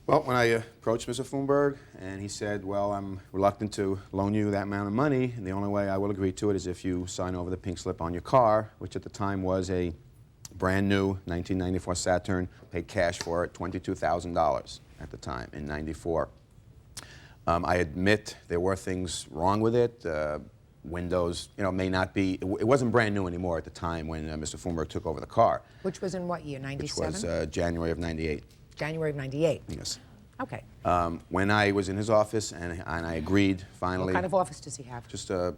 Well, when I approached Mr. Thunberg, and he said, well, I'm reluctant to loan you that amount of money, and the only way I will agree to it is if you sign over the pink slip on your car, which at the time was a brand new 1994 Saturn, paid cash for it, $22,000 at the time in '94. I admit there were things wrong with it. Windows, may not be, it wasn't brand new anymore at the time when Mr. Thunberg took over the car. Which was in what year, 97? Which was January of '98. January of 98? Yes. Okay. When I was in his office and I agreed finally. What kind of office does he have? Just an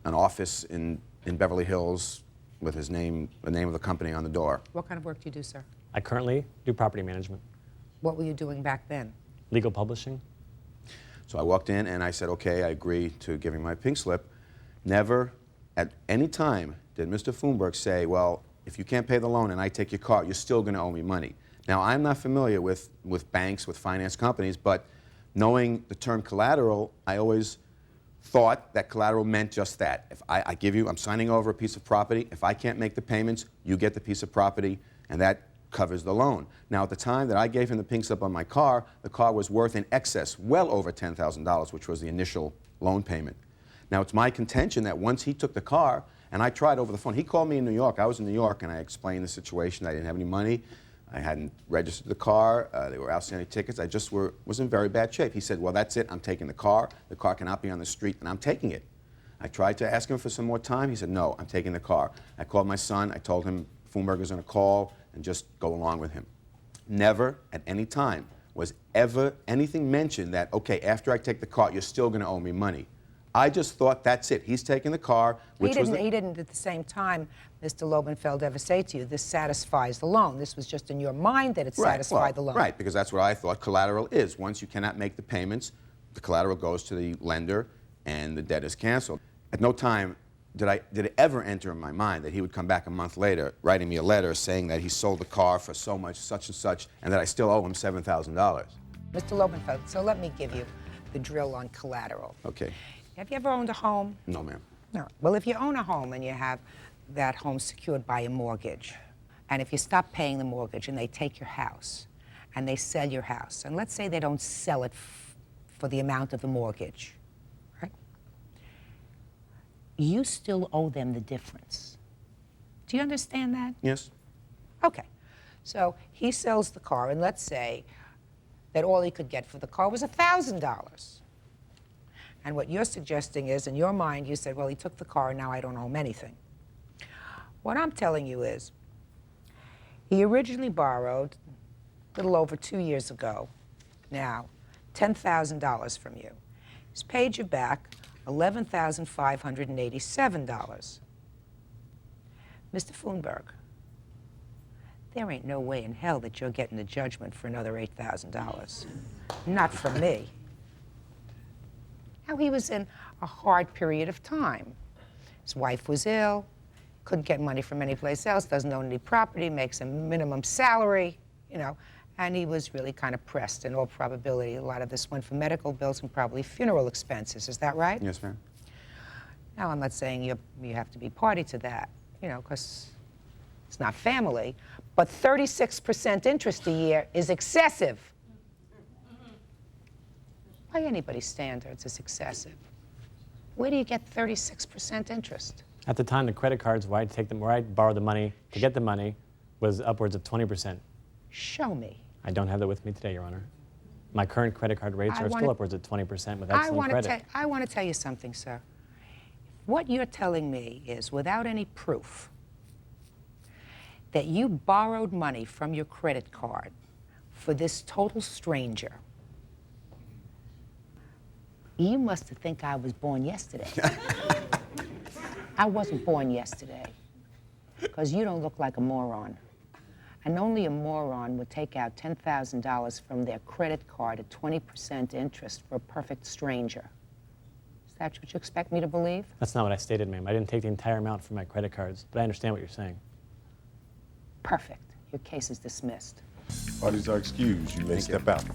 office in Beverly Hills with his name, the name of the company on the door. What kind of work do you do, sir? I currently do property management. What were you doing back then? Legal publishing. So I walked in and I said, okay, I agree to giving my pink slip. Never at any time did Mr. Thunberg say, well, if you can't pay the loan and I take your car, you're still going to owe me money. Now, I'm not familiar with banks, with finance companies, but knowing the term collateral, I always thought that collateral meant just that. If I give you, I'm signing over a piece of property. If I can't make the payments, you get the piece of property, and that covers the loan. Now, at the time that I gave him the pink slip on my car, the car was worth in excess, well over $10,000, which was the initial loan payment. Now, it's my contention that once he took the car, and I tried over the phone, he called me in New York. I was in New York, and I explained the situation. I didn't have any money. I hadn't registered the car. There were outstanding tickets. I just was in very bad shape. He said, well, that's it. I'm taking the car. The car cannot be on the street, and I'm taking it. I tried to ask him for some more time. He said, no, I'm taking the car. I called my son. I told him Thunberg was going to call and just go along with him. Never at any time was ever anything mentioned that, okay, after I take the car, you're still going to owe me money. I just thought, that's it. He's taking the car, which was He didn't at the same time, Mr. Lobenfeld, ever say to you, this satisfies the loan. This was just in your mind that it satisfied the loan. Right, because that's what I thought collateral is. Once you cannot make the payments, the collateral goes to the lender and the debt is canceled. At no time did it ever enter in my mind that he would come back a month later writing me a letter saying that he sold the car for so much, such and such, and that I still owe him $7,000. Mr. Lobenfeld, so let me give you the drill on collateral. Okay. Have you ever owned a home? No, ma'am. No. Well, if you own a home and you have that home secured by a mortgage, and if you stop paying the mortgage and they take your house and they sell your house, and let's say they don't sell it for the amount of the mortgage, right? You still owe them the difference. Do you understand that? Yes. Okay. So he sells the car, and let's say that all he could get for the car was $1,000. And what you're suggesting is, in your mind, you said, well, he took the car, and now I don't owe him anything. What I'm telling you is, he originally borrowed, a little over 2 years ago now, $10,000 from you. He's paid you back $11,587. Mr. Thunberg, there ain't no way in hell that you're getting a judgment for another $8,000. Not from me. Now, he was in a hard period of time. His wife was ill, couldn't get money from anyplace else, doesn't own any property, makes a minimum salary, and he was really kind of pressed. In all probability, a lot of this went for medical bills and probably funeral expenses. Is that right? Yes, ma'am. Now, I'm not saying you have to be party to that, because it's not family, but 36% interest a year is excessive. By anybody's standards, it's excessive. Where do you get 36% interest? At the time, the credit cards where I'd borrow the money to get the money was upwards of 20%. Show me. I don't have that with me today, Your Honor. My current credit card rates are still upwards of 20% with excellent credit. I want to tell you something, sir. What you're telling me is, without any proof, that you borrowed money from your credit card for this total stranger. You must think I was born yesterday. I wasn't born yesterday, because you don't look like a moron. And only a moron would take out $10,000 from their credit card at 20% interest for a perfect stranger. Is that what you expect me to believe? That's not what I stated, ma'am. I didn't take the entire amount from my credit cards, but I understand what you're saying. Perfect. Your case is dismissed. Parties are excused. You may step out.